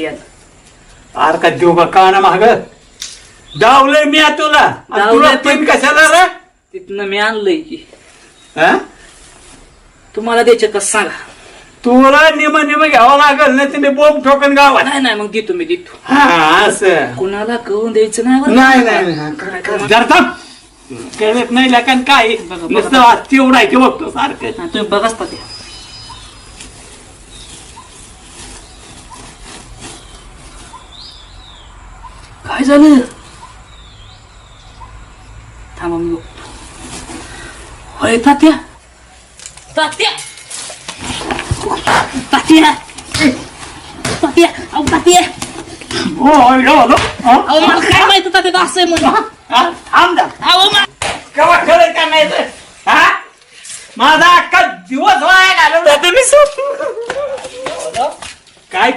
याला अरे का देऊ का काना माग डावलंय मी तुला आणि डावलंय तुला पण- तीन कशाला रे तिथनं मी आणलंय की हा? तुम्हाला द्यायचे कसं सांगा. तुला निम घ्यावं लागल ना तिने बोंब ठोकन गावात नाही नाही मग देतो मी देतो. हा असं कुणाला कळून द्यायचं नाही बरं. नाही जर कळत नाही लकान काय नुसतं चिवडायचे बघतो सारखं हा, तुम्ही बघाच पाहते. काय झालं थांबा मी बघतो. होय तात्या तात्या तात्या तात्या अहो तात्या हो अहो मला काय माहिती तात्या असं आहे म्हणून. थांब अहो केव्हा खरं का नाही तर? हा? माझा अख्खा दिवस वाया घालवला तुम्ही काय